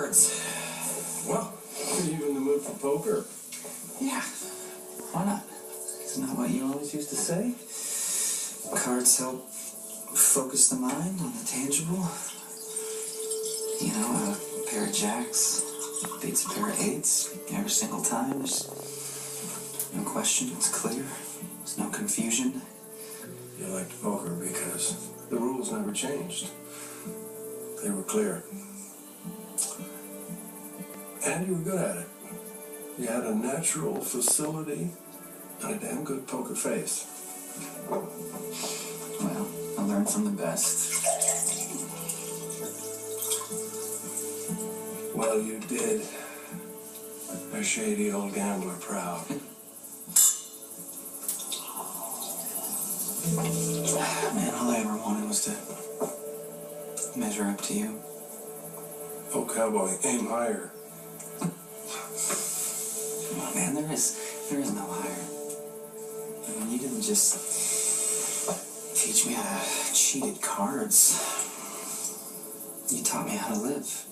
cards. Well, are you in the mood for poker? Yeah, why not? Isn't that what you always used to say? Cards help focus the mind on the tangible. You know, a pair of jacks beats a pair of eights every single time. There's no question, it's clear. There's no confusion. You liked poker because the rules never changed. They were clear. And you were good at it. You had a natural facility and a damn good poker face. Well, I learned from the best. Well, you did a shady old gambler proud. Man, all I ever wanted was to measure up to you. Oh, cowboy, aim higher. Come on, man, there is no higher. I mean, you didn't just teach me how to cheat at cards. You taught me how to live.